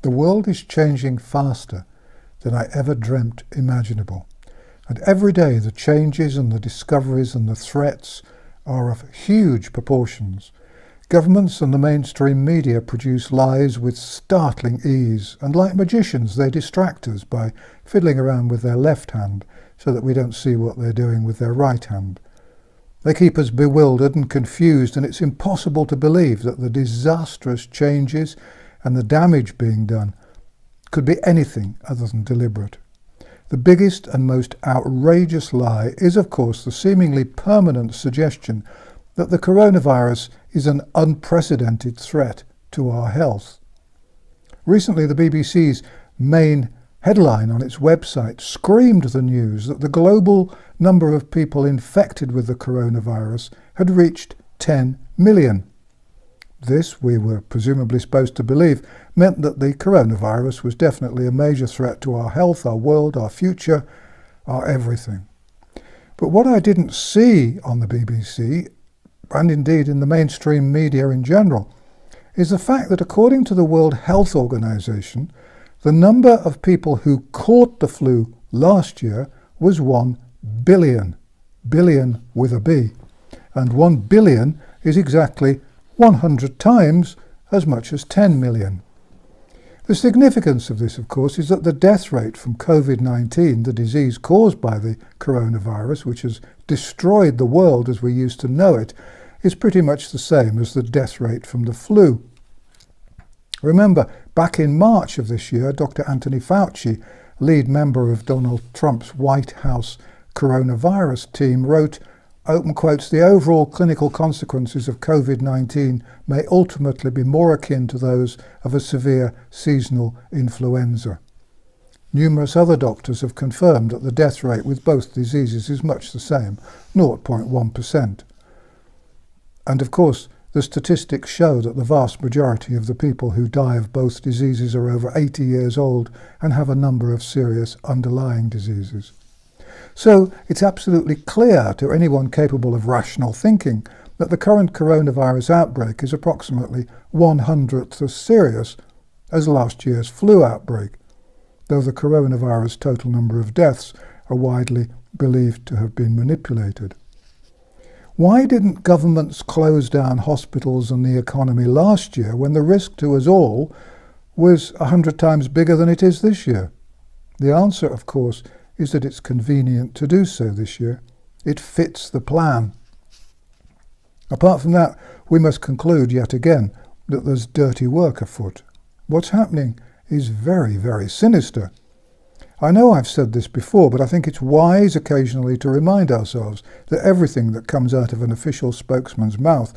The world is changing faster than I ever dreamt imaginable. And every day the changes and the discoveries and the threats are of huge proportions. Governments and the mainstream media produce lies with startling ease, and like magicians they distract us by fiddling around with their left hand so that we don't see what they're doing with their right hand. They keep us bewildered and confused, and it's impossible to believe that the disastrous changes and the damage being done could be anything other than deliberate. The biggest and most outrageous lie is, of course, the seemingly permanent suggestion that the coronavirus is an unprecedented threat to our health. Recently, the BBC's main headline on its website screamed the news that the global number of people infected with the coronavirus had reached 10 million. This, we were presumably supposed to believe, meant that the coronavirus was definitely a major threat to our health, our world, our future, our everything. But what I didn't see on the BBC, and indeed in the mainstream media in general, is the fact that according to the World Health Organization, the number of people who caught the flu last year was 1 billion. Billion with a B. And 1 billion is exactly 100 times as much as 10 million. The significance of this, of course, is that the death rate from COVID-19, the disease caused by the coronavirus, which has destroyed the world as we used to know it, is pretty much the same as the death rate from the flu. Remember, back in March of this year, Dr. Anthony Fauci, lead member of Donald Trump's White House coronavirus team, wrote, open quotes, "The overall clinical consequences of COVID-19 may ultimately be more akin to those of a severe seasonal influenza." Numerous other doctors have confirmed that the death rate with both diseases is much the same, 0.1%. And of course, the statistics show that the vast majority of the people who die of both diseases are over 80 years old and have a number of serious underlying diseases. So it's absolutely clear to anyone capable of rational thinking that the current coronavirus outbreak is approximately 1/100th as serious as last year's flu outbreak, though the coronavirus total number of deaths are widely believed to have been manipulated. Why didn't governments close down hospitals and the economy last year when the risk to us all was 100 times bigger than it is this year? The answer, of course, is that it's convenient to do so this year. It fits the plan. Apart from that, we must conclude yet again that there's dirty work afoot. What's happening is very, very sinister. I know I've said this before, but I think it's wise occasionally to remind ourselves that everything that comes out of an official spokesman's mouth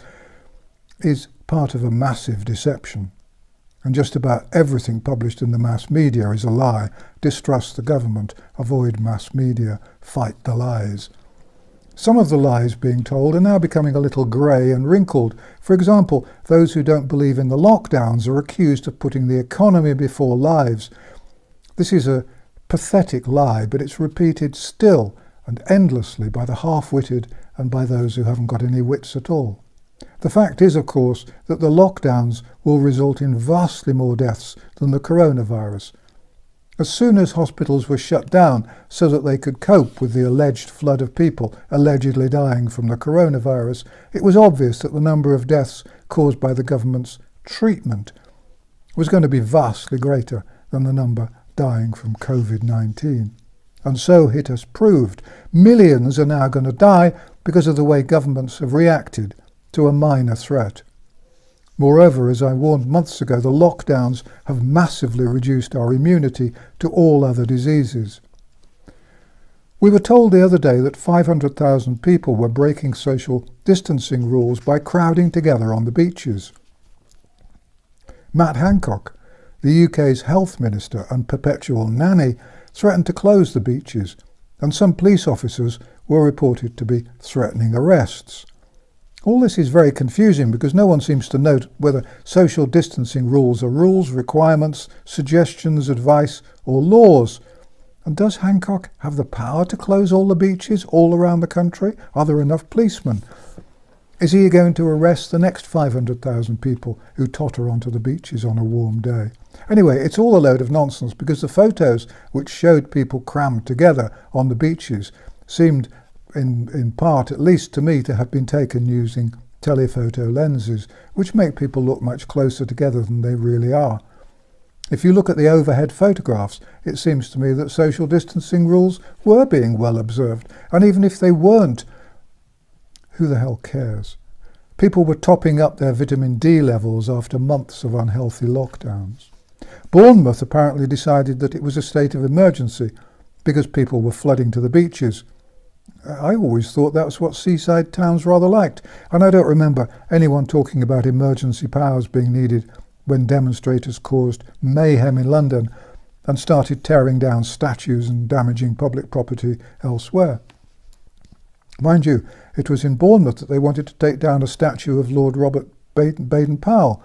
is part of a massive deception. And just about everything published in the mass media is a lie. Distrust the government, avoid mass media, fight the lies. Some of the lies being told are now becoming a little grey and wrinkled. For example, those who don't believe in the lockdowns are accused of putting the economy before lives. This is a pathetic lie, but it's repeated still and endlessly by the half-witted and by those who haven't got any wits at all. The fact is, of course, that the lockdowns will result in vastly more deaths than the coronavirus. As soon as hospitals were shut down so that they could cope with the alleged flood of people allegedly dying from the coronavirus, it was obvious that the number of deaths caused by the government's treatment was going to be vastly greater than the number dying from COVID-19. And so it has proved. Millions are now going to die because of the way governments have reacted to a minor threat. Moreover, as I warned months ago, the lockdowns have massively reduced our immunity to all other diseases. We were told the other day that 500,000 people were breaking social distancing rules by crowding together on the beaches. Matt Hancock, the UK's health minister and perpetual nanny, threatened to close the beaches, and some police officers were reported to be threatening arrests. All this is very confusing because no one seems to note whether social distancing rules are rules, requirements, suggestions, advice, or laws. And does Hancock have the power to close all the beaches all around the country? Are there enough policemen? Is he going to arrest the next 500,000 people who totter onto the beaches on a warm day? Anyway, it's all a load of nonsense, because the photos which showed people crammed together on the beaches seemed, in part at least to me, to have been taken using telephoto lenses, which make people look much closer together than they really are. If you look at the overhead photographs, it seems to me that social distancing rules were being well observed, and even if they weren't, who the hell cares? People were topping up their vitamin D levels after months of unhealthy lockdowns. Bournemouth apparently decided that it was a state of emergency because people were flooding to the beaches. I always thought that was what seaside towns rather liked, and I don't remember anyone talking about emergency powers being needed when demonstrators caused mayhem in London and started tearing down statues and damaging public property elsewhere. Mind you, it was in Bournemouth that they wanted to take down a statue of Lord Robert Baden-Powell,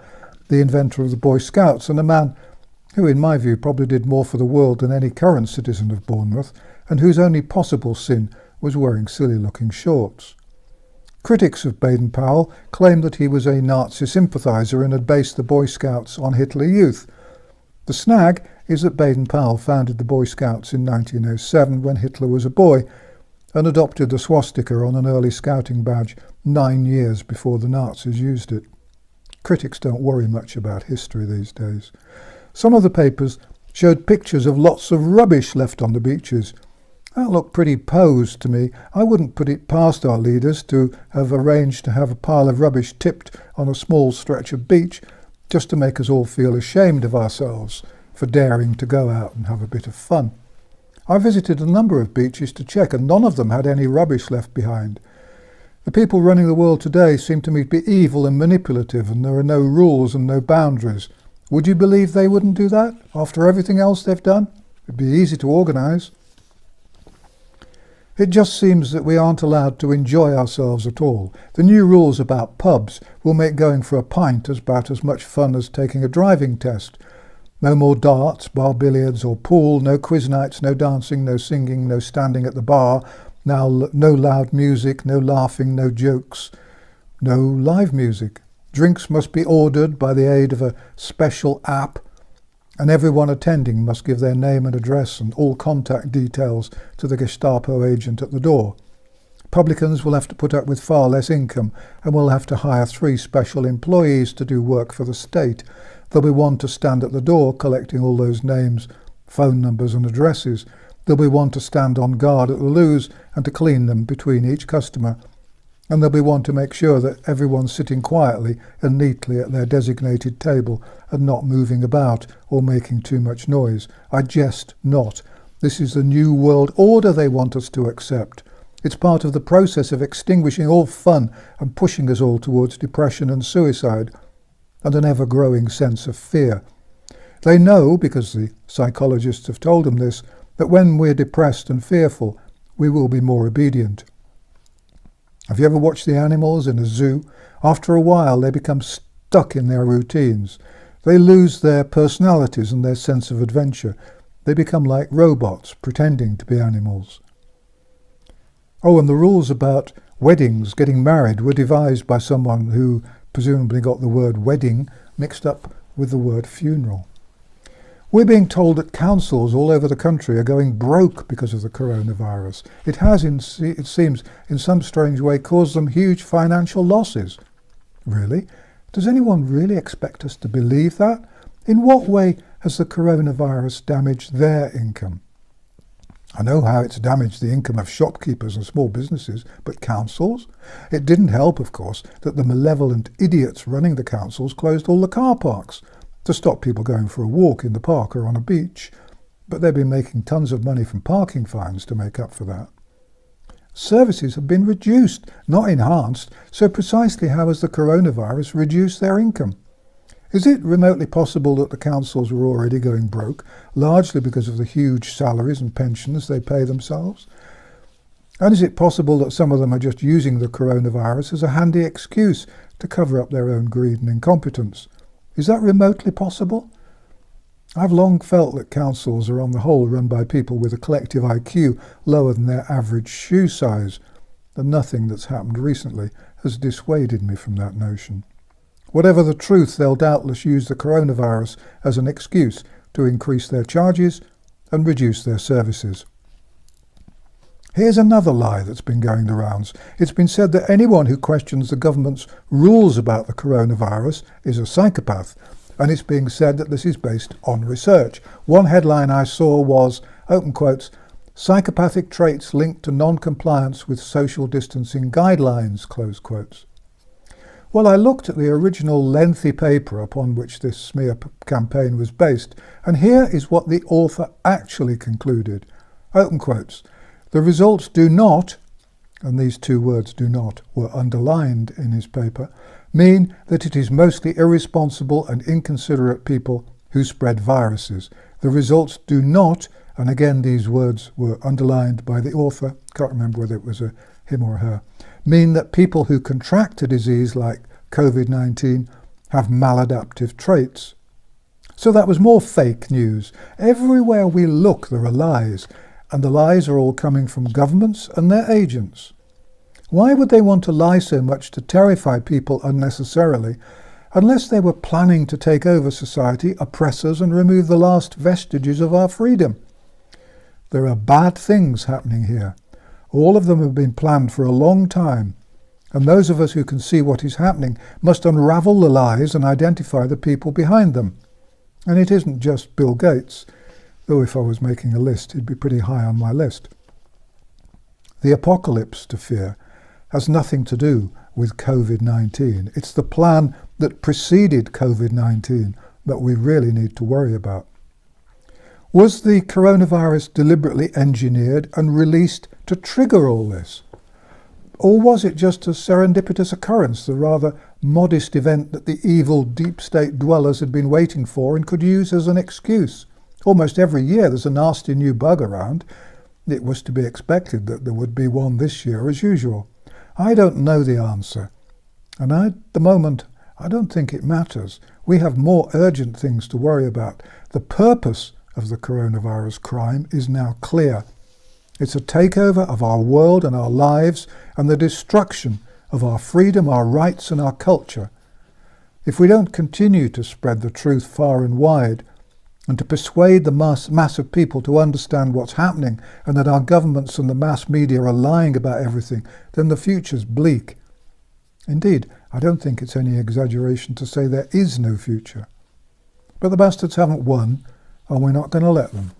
the inventor of the Boy Scouts, and a man who, in my view, probably did more for the world than any current citizen of Bournemouth, and whose only possible sin was wearing silly-looking shorts. Critics of Baden-Powell claimed that he was a Nazi sympathiser and had based the Boy Scouts on Hitler Youth. The snag is that Baden-Powell founded the Boy Scouts in 1907 when Hitler was a boy, and adopted the swastika on an early scouting badge 9 years before the Nazis used it. Critics don't worry much about history these days. Some of the papers showed pictures of lots of rubbish left on the beaches. That looked pretty posed to me. I wouldn't put it past our leaders to have arranged to have a pile of rubbish tipped on a small stretch of beach just to make us all feel ashamed of ourselves for daring to go out and have a bit of fun. I visited a number of beaches to check, and none of them had any rubbish left behind. The people running the world today seem to me to be evil and manipulative, and there are no rules and no boundaries. Would you believe they wouldn't do that after everything else they've done? It'd be easy to organise. It just seems that we aren't allowed to enjoy ourselves at all. The new rules about pubs will make going for a pint about as much fun as taking a driving test. No more darts, bar billiards or pool, no quiz nights, no dancing, no singing, no standing at the bar, now no loud music, no laughing, no jokes, no live music. Drinks must be ordered by the aid of a special app, and everyone attending must give their name and address and all contact details to the Gestapo agent at the door. Publicans will have to put up with far less income and will have to hire 3 special employees to do work for the state. There'll be one to stand at the door collecting all those names, phone numbers and addresses. There'll be one to stand on guard at the loos and to clean them between each customer. And there'll be one to make sure that everyone's sitting quietly and neatly at their designated table and not moving about or making too much noise. I jest not. This is the new world order they want us to accept. It's part of the process of extinguishing all fun and pushing us all towards depression and suicide, and an ever-growing sense of fear. They know, because the psychologists have told them this, that when we're depressed and fearful, we will be more obedient. Have you ever watched the animals in a zoo? After a while, they become stuck in their routines. They lose their personalities and their sense of adventure. They become like robots, pretending to be animals. Oh, and the rules about weddings, getting married, were devised by someone who presumably got the word wedding mixed up with the word funeral. We're being told that councils all over the country are going broke because of the coronavirus. It has, it seems, in some strange way caused them huge financial losses. Really? Does anyone really expect us to believe that? In what way has the coronavirus damaged their income? I know how it's damaged the income of shopkeepers and small businesses, but councils? It didn't help, of course, that the malevolent idiots running the councils closed all the car parks to stop people going for a walk in the park or on a beach, but they've been making tons of money from parking fines to make up for that. Services have been reduced, not enhanced, so precisely how has the coronavirus reduced their income? Is it remotely possible that the councils were already going broke, largely because of the huge salaries and pensions they pay themselves? And is it possible that some of them are just using the coronavirus as a handy excuse to cover up their own greed and incompetence? Is that remotely possible? I've long felt that councils are on the whole run by people with a collective IQ lower than their average shoe size, and nothing that's happened recently has dissuaded me from that notion. Whatever the truth, they'll doubtless use the coronavirus as an excuse to increase their charges and reduce their services. Here's another lie that's been going the rounds. It's been said that anyone who questions the government's rules about the coronavirus is a psychopath, and it's being said that this is based on research. One headline I saw was, open quotes, "Psychopathic traits linked to non-compliance with social distancing guidelines," close quotes. Well, I looked at the original lengthy paper upon which this smear campaign was based, and here is what the author actually concluded. Open quotes, "The results do not," and these two words "do not" were underlined in his paper, "mean that it is mostly irresponsible and inconsiderate people who spread viruses. The results do not," and again these words were underlined by the author, can't remember whether it was a him or her, "mean that people who contract a disease like COVID-19 have maladaptive traits." So that was more fake news. Everywhere we look there are lies, and the lies are all coming from governments and their agents. Why would they want to lie so much to terrify people unnecessarily, unless they were planning to take over society, oppress us, and remove the last vestiges of our freedom? There are bad things happening here. All of them have been planned for a long time, and those of us who can see what is happening must unravel the lies and identify the people behind them. And it isn't just Bill Gates, though if I was making a list, he'd be pretty high on my list. The apocalypse to fear has nothing to do with COVID-19. It's the plan that preceded COVID-19 that we really need to worry about. Was the coronavirus deliberately engineered and released to trigger all this? Or was it just a serendipitous occurrence, the rather modest event that the evil deep state dwellers had been waiting for and could use as an excuse? Almost every year there's a nasty new bug around. It was to be expected that there would be one this year as usual. I don't know the answer, and at the moment I don't think it matters. We have more urgent things to worry about. The purpose of the coronavirus crime is now clear. It's a takeover of our world and our lives and the destruction of our freedom, our rights and our culture. If we don't continue to spread the truth far and wide and to persuade the mass of people to understand what's happening and that our governments and the mass media are lying about everything, then the future's bleak. Indeed, I don't think it's any exaggeration to say there is no future. But the bastards haven't won, and we're not going to let them.